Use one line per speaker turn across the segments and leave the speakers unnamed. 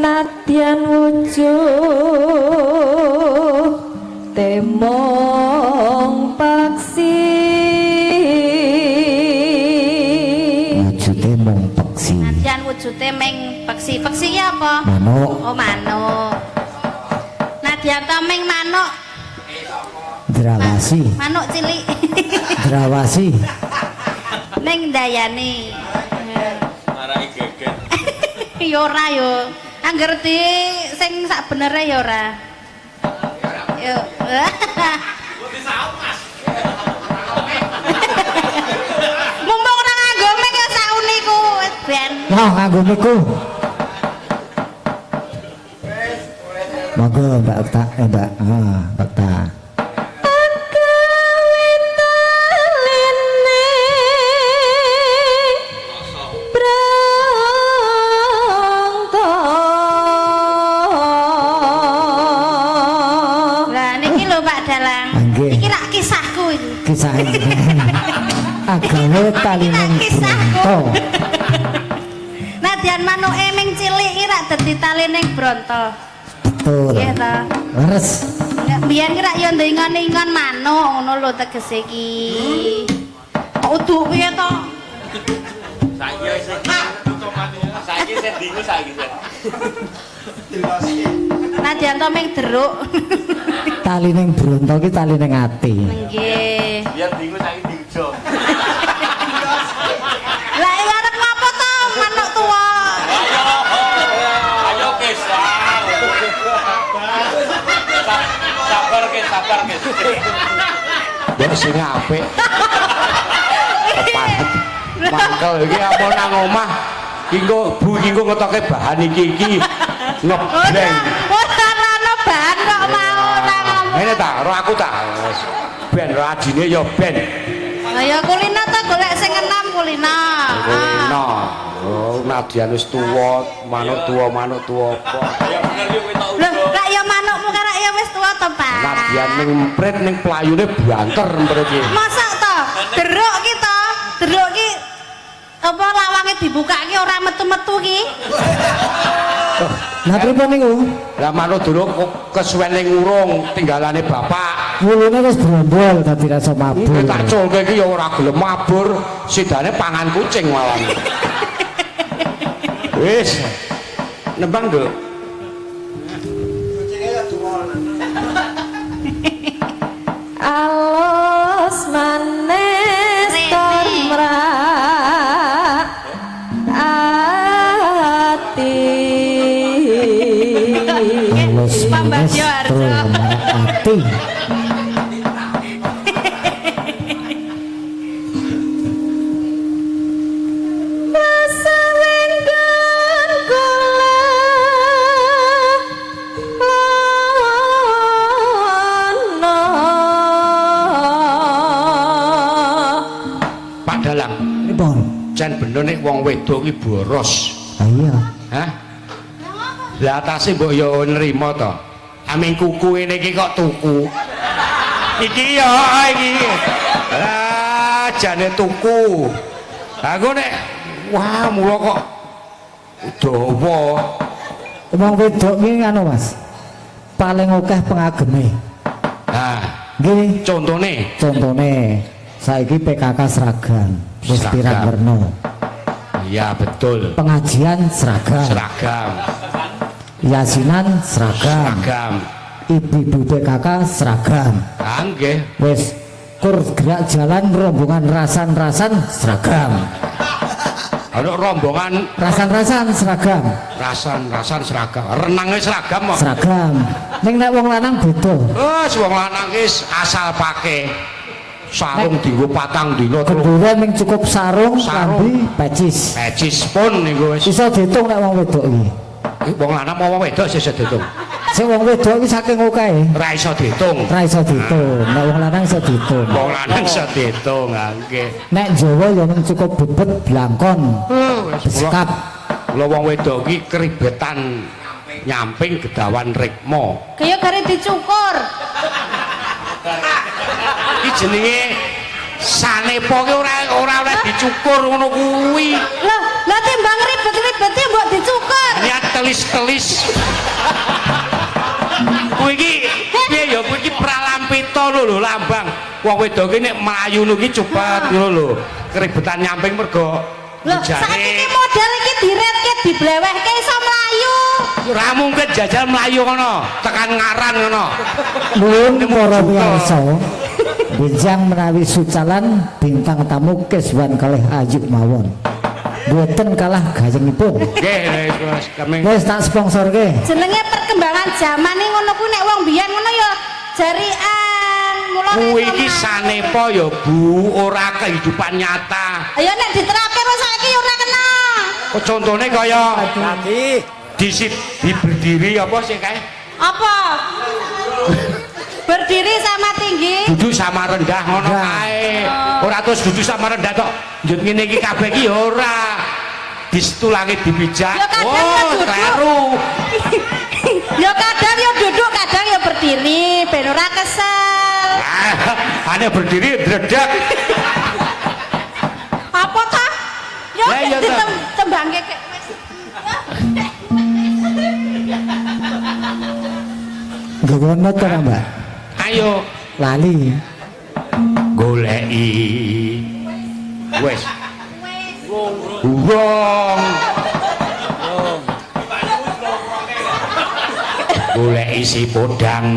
Nadyan wujuh temong paksi
wujude mung peksi
Nadyan wujude meng peksi. Peksi ya apa?
manuk
Oh manuk. Nadyan to meng manuk.
drawasi
Manuk cilik.
drawasi
Ning ndayani.
Marai geger.
Ya ora yo. Angger di sing sak benere ya ora. Yo. Mumpung ora nganggo mik ya sak uniku ben.
nah nganggo miku monggo Mbak Okta Mbak Mbak Okta
Lah niki lho Pak Dalang.
Nggih.
Iki lak kisahku iki.
kisah agawe talining bronto
Nadyan manuke ming cilik iki rak dadi talining bronto.
betul
Nggih ta.
leres
Biyen ki rak yo ndengon-ndengon manuk ngono lho tegese iki. Kok uduk piye to?
Saiki wis saiki sing dingu saiki.
Nadyan to ming deruk.
talining bronto ki talining ati
Nggih.
Biar dingu saiki diujo.
Lah iki arep ngopo to manuk tuwa?
Ayo kisah. Sabar ke, sabar ke.
ya sing apik mangkel iki apa nang omah kinggo bu kinggo ngetoke bahan iki ngebleng
Ora ana bahan kok mau nang ngomong.
ngene ta ro aku ta ben ro adine ya ben
Lah ya kulino to golek sing enam kulino.
no oh Nadyan wis tuwa manuk tuwa apa
Ya bener yo kowe tak
Lho,
ujo.
kak ya manukmu karek ya wis tuwa to, Pak.
Nadyan ning mprit ning playune banter mriki
Masak to? Deruk ki to? Deruk ki apa lawange dibuka ki ora metu-metu ki?
Lah pripun niku? Lah manuk durung kesuwen ning urung tinggalane bapak. Wulune wis brondol dadi rasa mabur. Tak culke iki ya ora gelem mabur, sidane pangan kucing malah. Wis. Nembang, Nduk.
alos manes tormrak ati
Alus
Pambagyo Harjo.
ati.
rasa wenggan kula lono
Pak Dalang. Pripun? Jan bener nek wong wedok ki boros. Ha iya. Hah? Lah atase mbok yo nrimo to. Aming kuku ngene iki kok tuku. Iki yo iki. Lah jane tuku. Aku nek wah mula kok dawa. Wong wedok ki anu Mas. Paling akeh pengageme. Nah, nggih contone saiki PKK seragam, wis pirang werna. Iya betul. Pengajian seragam. Yasinan seragam. Ibu-ibu PKK seragam. Ah nggih. Wis kur gerak jalan rombongan rasan-rasan seragam. Ana rombongan rasan-rasan seragam. Rasan-rasan seragam. Renange seragam kok. Seragam. Ning nek wong lanang beda. Wes wong lanang wis asal pake sarung dienggo patang dina terus. Kendure ming cukup sarung, lambi, pecis. Pecis pun niku wis. Iso diitung nek wong wedok iki. Wong lanang mau wong wedok iso diitung. Sing wong wedok iki saking akae. Ora iso diitung. Ora iso diitung. Nek wong lanang iso diitung. Wong lanang iso diitung, nggih. Nek Jawa ya mung cukup bebet blangkon. Sekap. Kula wong wedok iki keribetan nyamping gedawan rikma.
Kaya gare dicukur.
Iki jenenge sanepa ki ora oleh dicukur ngono kuwi.
Lah timbang ribet-ribet mbok dicukur
telis-telis. Kuwi iki piye ya kuwi iki pralampita lho lambang. Wong wedok iki nek mlayu nu iki cepet ngono lho. Keribetan nyamping mergo
Lho, saiki model iki diretke diblewehke iso mlayu.
ora mungkin jajal mlayu ngono, tekan ngaran ngono.
Nuwun para pirsa. Benjang menawi sucalan bintang tamu keswan kalih ayu mawon. Mboten kalah gayengipun.
Nggih, Mas kami.
Wis tak sponsorke.
Jenenge perkembangan zaman ning ngono kuwi nek wong biyen ngono ya jarian. Mula
Kuwi iki sanepa ya Bu, ora kehidupan nyata.
ayo nek diterapke kok saiki ya ora kena.
Kok contone kaya berdiri apa sih kae?
Apa? Berdiri sama tinggi.
Duduk sama rendah ngono kae. Ora terus duduk sama rendah tok. Njut ngene iki kabeh iki ya ora. Distulangi dipijak.
Ya kadang ya
Oh,
duduk.
kleru.
Ya kadang ya duduk, kadang ya berdiri, ben ora kesel.
Ane berdiri dredak.
Apa ta? Ya
Ya, ya, ta.
tembangke wis.
Ngono to Mbak.
Ayo
Lali.
goleki. Wes. Wong. Goleki si podang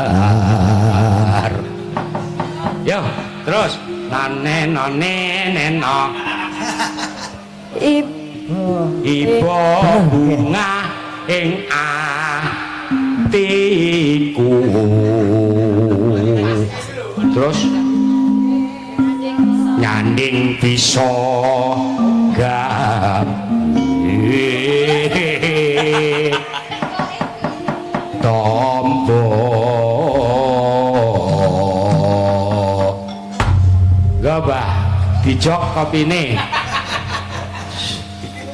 jenar. Yo, terus nane nane neno. Ibu bunga ing atiku. Terus nyanding bisa tombo gabah dijok kopine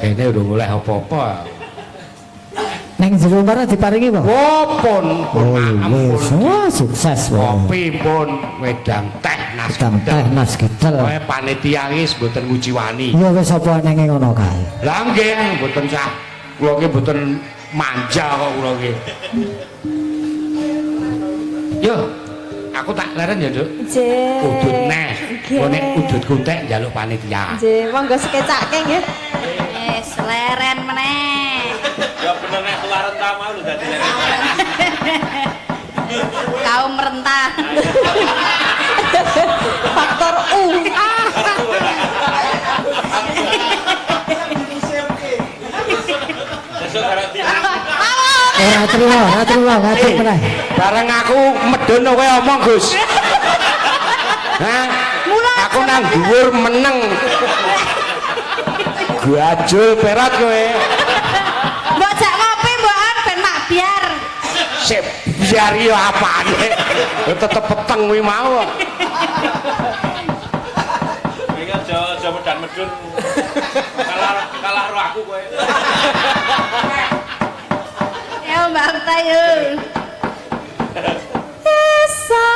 kene udah mulai apa-apa
Neng jero marah diparingi apa?
pun
Wis, wah, sukses wae.
kopi pun wedang teh nas
Sedang teh nas gedel.
Pokoke panitia iki mboten nguji wani.
Ya wis apa nenge ngono kae.
Lah nggih mboten sah. Kula ki mboten manja kok kula ki. Yo, aku tak leren ya, Nduk.
Nggih.
Udut neh.
Nggih.
Kok nek udut kuntek njaluk panitia.
Nggih, monggo sekecake nggih.
Wis leren meneh.
Ya bener nek kelaren ta mau lho dadi leren.
Kaum rentah.
Faktor U.
Sesuk arep di
Ora trimo, ngadeg meneh.
Bareng aku medun kowe omong, Gus. Hah? Aku nang dhuwur meneng. Gajul perat kowe.
Mbok jak ngopi mbokan ben mak biar.
Sip, biar yo apane. Yo tetep peteng kuwi mau.
iki aja medan medun. Kalah ro aku kowe.
Ya Mbak Tayu.
Esa